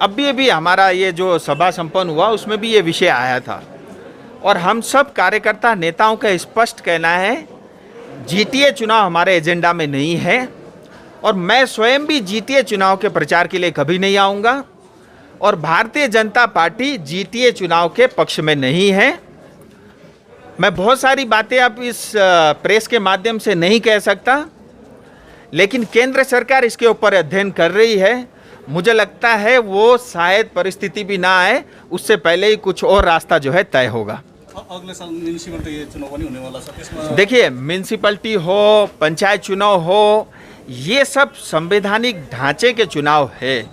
अभी हमारा ये जो सभा संपन्न हुआ उसमें भी ये विषय आया था और हम सब कार्यकर्ता नेताओं का स्पष्ट कहना है जीटीए चुनाव हमारे एजेंडा में नहीं है और मैं स्वयं भी जीटीए चुनाव के प्रचार के लिए कभी नहीं आऊँगा और भारतीय जनता पार्टी जीटीए चुनाव के पक्ष में नहीं है। मैं बहुत सारी बातें अब इस प्रेस के माध्यम से नहीं कह सकता, लेकिन केंद्र सरकार इसके ऊपर अध्ययन कर रही है। मुझे लगता है वो शायद परिस्थिति भी ना आए, उससे पहले ही कुछ और रास्ता जो है तय होगा। अगले साल म्युनिसिपल चुनाव पनि होने वाला है। देखिए, म्युनिसिपैलिटी हो, पंचायत चुनाव हो, ये सब संवैधानिक ढांचे के चुनाव है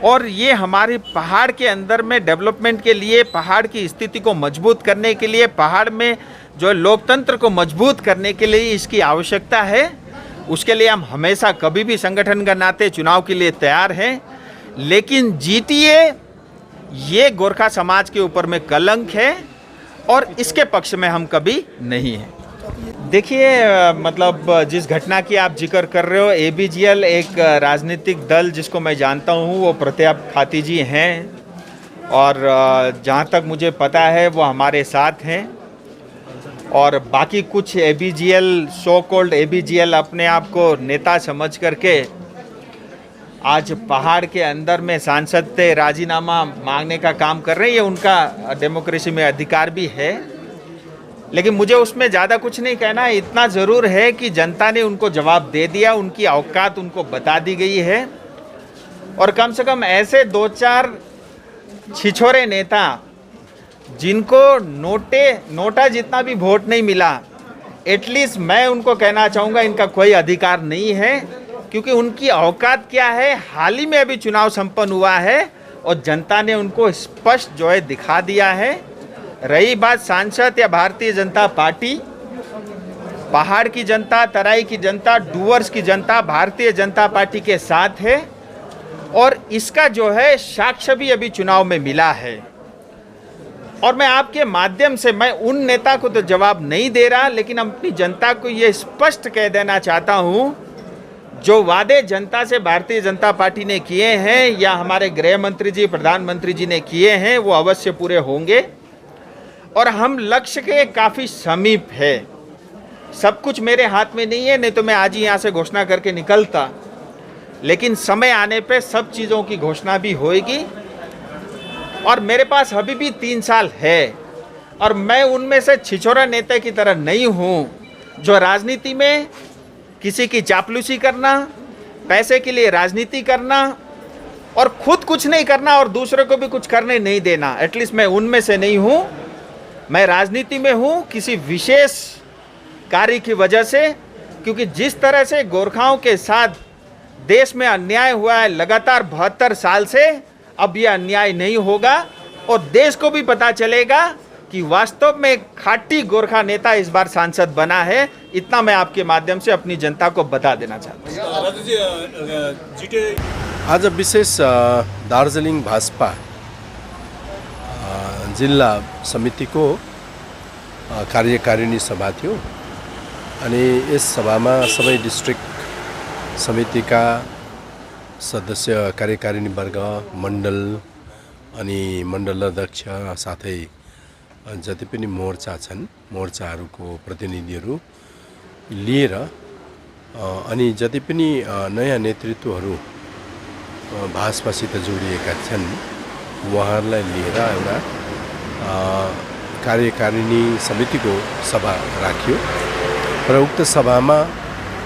और ये हमारे पहाड़ के अंदर में डेवलपमेंट के लिए, पहाड़ की स्थिति को मजबूत करने के लिए, पहाड़ में जो लोकतंत्र को मजबूत करने के लिए इसकी आवश्यकता है। उसके लिए हम हमेशा कभी भी संगठन का नाते चुनाव के लिए तैयार हैं, लेकिन जीटीए ये गोरखा समाज के ऊपर में कलंक है और इसके पक्ष में हम कभी नहीं हैं। देखिए, मतलब जिस घटना की आप जिक्र कर रहे हो, एबीजीएल एक राजनीतिक दल जिसको मैं जानता हूँ, वो प्रताप खाती जी हैं और जहाँ तक मुझे पता है वो हमारे साथ हैं और बाकी कुछ एबीजीएल, सो कॉल्ड एबीजीएल अपने आप को नेता समझ करके आज पहाड़ के अंदर में सांसद से राजीनामा मांगने का काम कर रहे हैं। ये उनका डेमोक्रेसी में अधिकार भी है, लेकिन मुझे उसमें ज़्यादा कुछ नहीं कहना है। इतना ज़रूर है कि जनता ने उनको जवाब दे दिया, उनकी औकात उनको बता दी गई है और कम से कम ऐसे 2-4 छिछोरे नेता जिनको नोटा जितना भी वोट नहीं मिला, एटलीस्ट मैं उनको कहना चाहूँगा इनका कोई अधिकार नहीं है, क्योंकि उनकी औकात क्या है। हाल ही में अभी चुनाव संपन्न हुआ है और जनता ने उनको स्पष्ट जो है दिखा दिया है। रही बात सांसद या भारतीय जनता पार्टी, पहाड़ की जनता, तराई की जनता, डूवर्स की जनता भारतीय जनता पार्टी के साथ है और इसका जो है साक्ष्य भी अभी चुनाव में मिला है। और मैं आपके माध्यम से, मैं उन नेता को तो जवाब नहीं दे रहा, लेकिन अपनी जनता को ये स्पष्ट कह देना चाहता हूँ, जो वादे जनता से भारतीय जनता पार्टी ने किए हैं या हमारे गृह मंत्री जी, प्रधानमंत्री जी ने किए हैं, वो अवश्य पूरे होंगे और हम लक्ष्य के काफ़ी समीप है। सब कुछ मेरे हाथ में नहीं है, नहीं तो मैं आज ही यहाँ से घोषणा करके निकलता, लेकिन समय आने पे सब चीज़ों की घोषणा भी होएगी और मेरे पास अभी भी 3 साल है और मैं उनमें से छिछोरा नेता की तरह नहीं हूँ जो राजनीति में किसी की चापलूसी करना, पैसे के लिए राजनीति करना और खुद कुछ नहीं करना और दूसरे को भी कुछ करने नहीं देना। एटलीस्ट मैं उनमें से नहीं हूँ। मैं राजनीति में हूँ किसी विशेष कार्य की वजह से, क्योंकि जिस तरह से गोरखाओं के साथ देश में अन्याय हुआ है लगातार 72 साल से, अब यह अन्याय नहीं होगा और देश को भी पता चलेगा कि वास्तव में खाटी गोरखा नेता इस बार सांसद बना है। इतना मैं आपके माध्यम से अपनी जनता को बता देना चाहता हूँ। आज विशेष दार्जिलिङ भाजपा जिल्ला समितिको कार्यकारिणी सभा थियो अनि यस सभामा सबै डिस्ट्रिक्ट समितिका सदस्य, कार्यकारिणी वर्ग, मण्डल अनि मण्डल अध्यक्ष साथै जति पनि मोर्चा छन्, मोर्चाहरूको प्रतिनिधिहरू लिएर अनि जति पनि नयाँ नेतृत्वहरू भाजपासित जोडिएका छन् उहाँहरूलाई लिएर एउटा कार्यकारिणी समितिको सभा राखियो र उक्त सभामा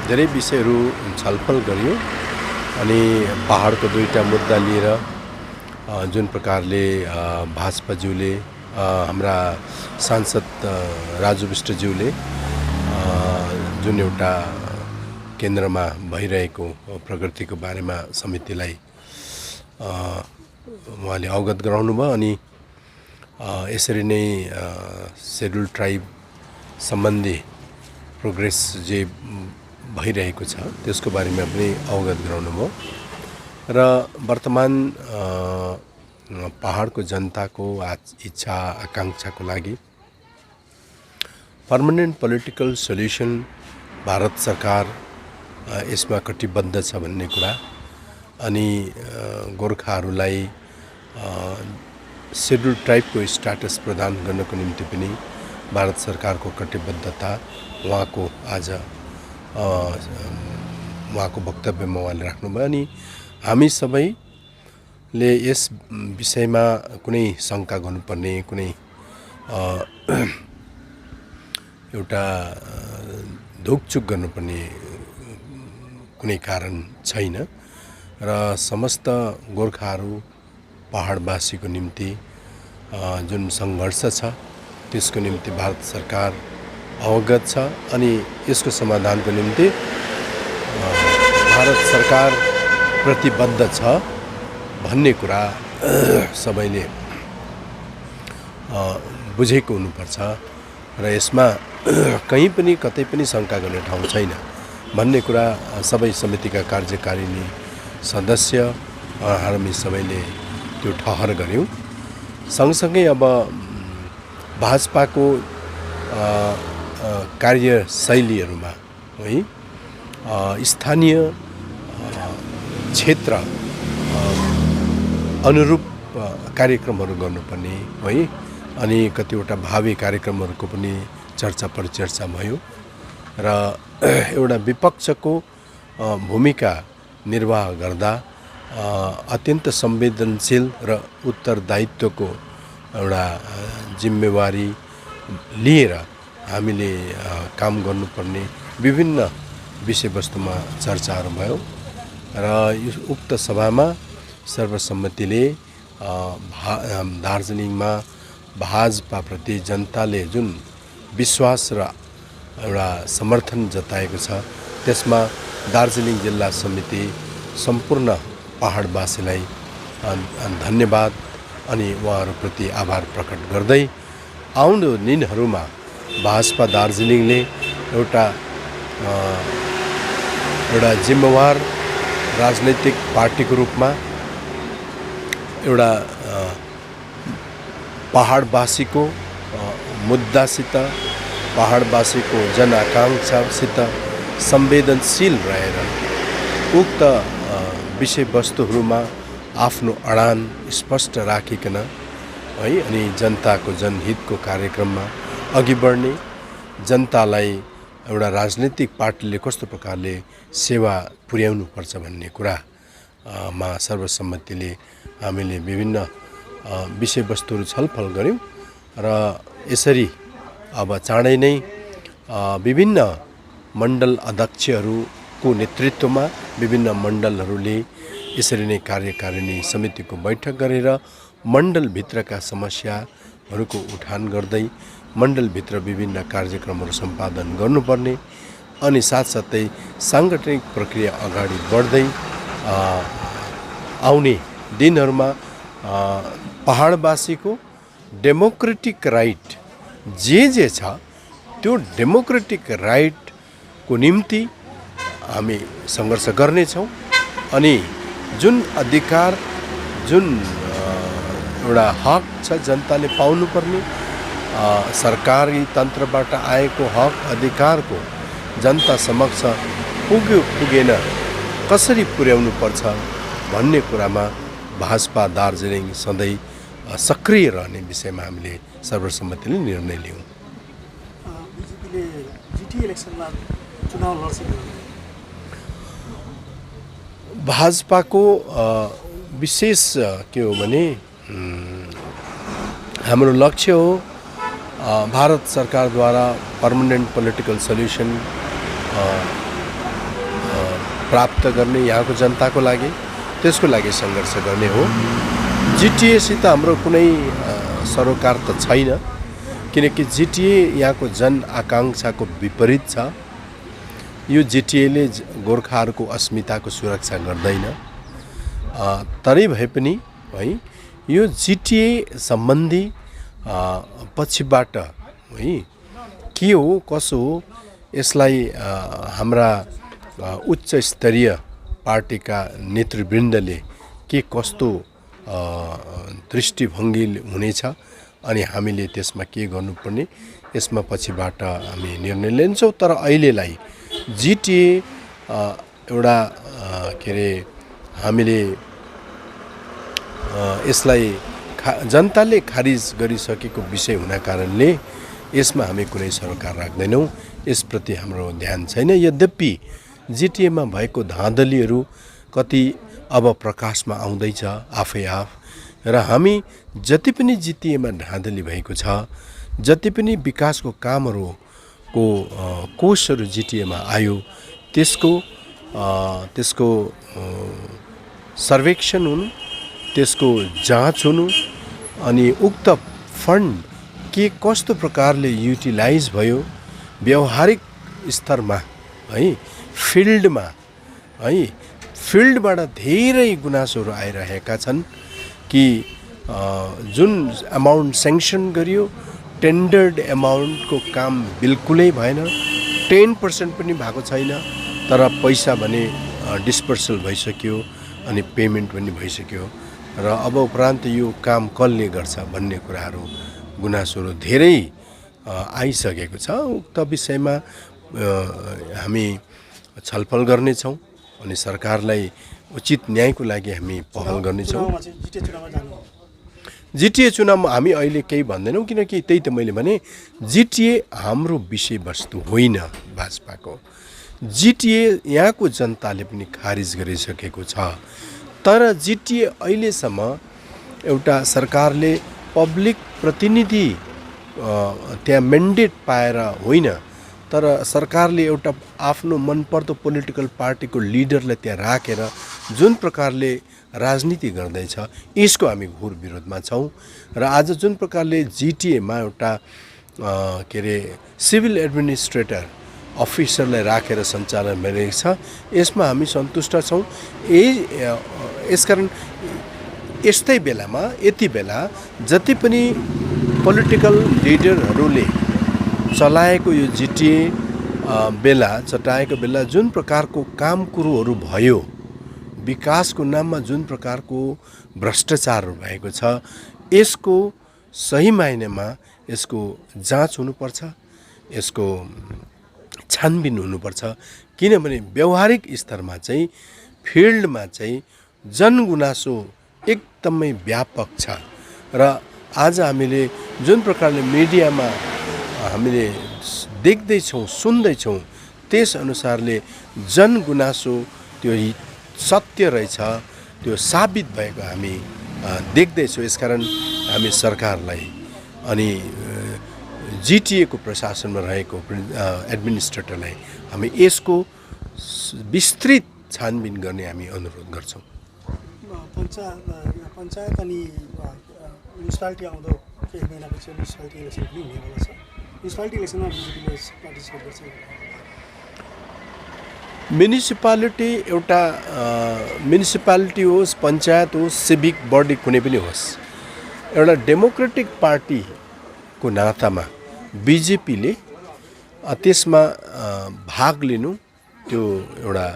धेरै विषयहरू छलफल गरियो अनि पहाडको 2टा मुद्दा लिएर जुन प्रकारले भाजपाज्यूले, हाम्रा सांसद राजु विष्टज्यूले जुन एउटा केन्द्रमा भइरहेको प्रगतिको बारेमा समितिलाई उहाँले अवगत गराउनु भयो अनि यसरी नै शेड्युल ट्राइब सम्बन्धी प्रोग्रेस जे भइरहेको छ त्यसको बारेमा पनि अवगत गराउनु भयो र वर्तमान पहाडको जनताको इच्छा आकांक्षाको लागि पर्मनेन्ट पोलिटिकल सोल्युसन भारत सरकार यसमा कटिबद्ध छ भन्ने कुरा अनि गोर्खाहरूलाई शेड्युल ट्राइबको स्ट्याटस प्रदान गर्नको निम्ति पनि भारत सरकारको कटिबद्धता उहाँको आज उहाँको वक्तव्यमा उहाँले राख्नुभयो। अनि हामी सबैले यस विषयमा कुनै शङ्का गर्नुपर्ने कुनै एउटा धुकचुक गर्नुपर्ने कुनै कारण छैन र समस्त गोर्खाहरू पहाडवासीको निम्ति जुन सङ्घर्ष छ त्यसको निम्ति भारत सरकार अवगत छ अनि यसको समाधानको निम्ति भारत सरकार प्रतिबद्ध छ भन्ने कुरा सबैले बुझेको हुनुपर्छ र यसमा कहीँ पनि कतै पनि शङ्का गर्ने ठाउँ छैन भन्ने कुरा सबै समितिका कार्यकारिणी सदस्य हामी सबैले त्यो ठहर गर्यौं। सँगसँगै अब भाजपाको कार्यशैलीहरूमा है स्थानीय क्षेत्र अनुरूप कार्यक्रमहरू गर्नुपर्ने है अनि कतिवटा भावी कार्यक्रमहरूको पनि चर्चा परिचर्चा भयो र एउटा विपक्षको भूमिका निर्वाह गर्दा अत्यन्त संवेदनशील र उत्तरदायित्वको एउटा जिम्मेवारी लिएर हामीले काम गर्नुपर्ने विभिन्न विषयवस्तुमा चर्चाहरू भयो र उक्त सभामा सर्वसम्मतिले दार्जिलिङमा भाजपाप्रति जनताले जुन विश्वास र एउटा समर्थन जताएको छ त्यसमा दार्जिलिङ जिल्ला समिति सम्पूर्ण पहाडवासीलाई धन्यवाद अनि उहाँहरूप्रति आभार प्रकट गर्दै आउँदो दिनहरूमा भाजपा दार्जिलिङले एउटा जिम्मेवार राजनैतिक पार्टीको रूपमा एउटा पहाडवासीको मुद्दासित पहाडवासीको जनआकांक्षासित संवेदनशील रहेर उक्त विषयवस्तुहरूमा आफ्नो अडान स्पष्ट राखिकन है अनि जनताको जनहितको कार्यक्रममा अघि बढ्ने जनतालाई एउटा राजनीतिक पार्टीले कस्तो प्रकारले सेवा पुर्याउनु पर्छ भन्ने कुरा मा सर्वसम्मतिले हामीले विभिन्न विषयवस्तुहरू छलफल गर्यौं र यसरी अब चाँडै नै विभिन्न मण्डल अध्यक्षहरूको नेतृत्वमा विभिन्न मण्डलहरूले यसरी नै कार्यकारिणी समितिको बैठक गरेर मण्डलभित्रका समस्याहरूको उठान गर्दै मण्डलभित्र विभिन्न कार्यक्रमहरू सम्पादन गर्नुपर्ने अनि साथसाथै साङ्गठनिक प्रक्रिया अगाडि बढ्दै आउने दिनहरूमा पहाडवासीको डेमोक्रेटिक राइट जे छ त्यो डेमोक्रेटिक राइटको निम्ति हामी सङ्घर्ष गर्नेछौँ अनि जुन अधिकार जुन एउटा हक छ जनताले पाउनुपर्ने सरकारी तन्त्रबाट आएको हक अधिकारको जनता समक्ष पुगेन कसरी पुर्याउनु पर्छ भन्ने कुरामा भाजपा दार्जिलिङ सधैँ सक्रिय रहने विषयमा हामीले सर्वसम्मतिले निर्णय लियौँ। बिजेपीले जिटिए इलेक्सनमा चुनाव लड्छ भाजपाको विशेष के हो भने हाम्रो लक्ष्य हो भारत सरकारद्वारा पर्मनेन्ट पोलिटिकल सल्युसन प्राप्त गर्ने यहाँको जनताको लागि त्यसको लागि सङ्घर्ष गर्ने हो। जिटिएसित हाम्रो कुनै सरोकार त छैन किनकि जिटिए यहाँको जन आकांक्षाको विपरीत छ। यो जिटिएले गोर्खाहरूको अस्मिताको सुरक्षा गर्दैन तरै भए पनि है यो जिटिए सम्बन्धी पछिबाट है के हो कसो हो यसलाई हाम्रा उच्च स्तरीय पार्टीका नेतृवृन्दले के कस्तो दृष्टिभङ्गी हुनेछ अनि हामीले त्यसमा के गर्नुपर्ने यसमा पछिबाट हामी निर्णय लिन्छौँ। तर अहिलेलाई जिटिए एउटा के अरे हामीले यसलाई जनताले खारिज गरिसकेको विषय हुना कारणले यसमा हामी कुनै सरकार राख्दैनौँ, यसप्रति हाम्रो ध्यान छैन। यद्यपि जिटिएमा भएको धाँधलीहरू कति अब प्रकाशमा आउँदैछ आफै आफ, र हामी जति पनि जिटिएमा धाँधली भएको छ, जति पनि विकासको कामहरूको कोषहरू जिटिएमा आयो, त्यसको सर्वेक्षण हुनु, त्यसको जाँच हुनु, अनि उक्त फन्ड के कस्तो प्रकारले युटिलाइज भयो व्यावहारिक स्तरमा है, फिल्डबाट धेरै गुनासोहरू आइरहेका छन् कि जुन अमाउन्ट सेङ्सन गरियो टेन्डर्ड अमाउन्टको काम बिल्कुलै भएन, 10% पनि भएको छैन, तर पैसा भने डिस्पर्सल भइसक्यो अनि पेमेन्ट पनि भइसक्यो, र अब उपरान्त यो काम कसले गर्छ भन्ने कुराहरू गुनासोहरू धेरै आइसकेको छ। उक्त विषयमा हामी छलफल गर्नेछौँ अनि सरकारलाई उचित न्यायको लागि हामी पहल गर्नेछौँ। जिटिए चुनावमा हामी अहिले केही भन्दैनौँ, किनकि त्यही त मैले भने जिटिए हाम्रो विषयवस्तु होइन भाजपाको। जिटिए यहाँको जनताले पनि खारिज गरिसकेको छ, तर जिटिए अहिलेसम्म एउटा सरकारले पब्लिक प्रतिनिधि त्यहाँ मेन्डेट पाएर होइन, तर सरकारले एउटा आफ्नो मनपर्दो पोलिटिकल पार्टीको लिडरलाई त्यहाँ राखेर जुन प्रकारले राजनीति गर्दैछ, यसको हामी घोर विरोधमा छौँ। र आज जुन प्रकारले जिटिएमा एउटा के अरे सिभिल एडमिनिस्ट्रेटर अफिसरलाई राखेर सञ्चालन भइरहेको छ, यसमा हामी सन्तुष्ट छौँ। यसकारण यस्तै बेलामा यति बेला जति पनि पोलिटिकल लिडरहरूले चलाएको यो जिटिए चटाएको बेला जुन प्रकारको काम कुरोहरू भयो, विकासको नाममा जुन प्रकारको भ्रष्टाचारहरू भएको छ, यसको सही मायनेमा यसको जाँच हुनुपर्छ, यसको छानबिन हुनुपर्छ। किनभने व्यावहारिक स्तरमा चाहिँ फिल्डमा चाहिँ जनगुनासो एकदमै व्यापक छ, र आज हामीले जुन प्रकारले मिडियामा हामीले देख्दैछौँ सुन्दैछौँ, त्यस अनुसारले जनगुनासो त्यो सत्य रहेछ, त्यो साबित भएको हामी देख्दैछौँ। यसकारण हामी सरकारलाई अनि जिटिएको प्रशासनमा रहेको एडमिनिस्ट्रेटरलाई हामी यसको विस्तृत छानबिन गर्ने हामी अनुरोध गर्छौँ। पञ्चायत अनि म्युनिसिपालिटी आउँदो केही महिनापछि म्युनिसिपालिटी इलेक्सन पनि हुनेवाला छ। म्युनिसिपालिटी इलेक्सनमा बिजेपीले पार्टिसिपेट गर्छ। म्युनिसिपालिटी एउटा म्युनिसिपालिटी होस्, पञ्चायत होस्, सिभिक बडी कुनै पनि होस्, एउटा डेमोक्रेटिक पार्टीको नातामा बिजेपीले त्यसमा भाग लिनु त्यो एउटा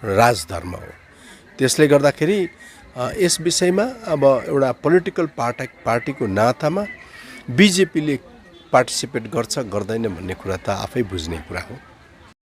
राजधर्म हो। त्यसले गर्दाखेरि यस विषयमा अब एउटा पोलिटिकल पार्टीको नातामा बिजेपीले पार्टिसिपेट गर्छ गर्दैन भन्ने कुरा त आफै बुझ्ने कुरा हो।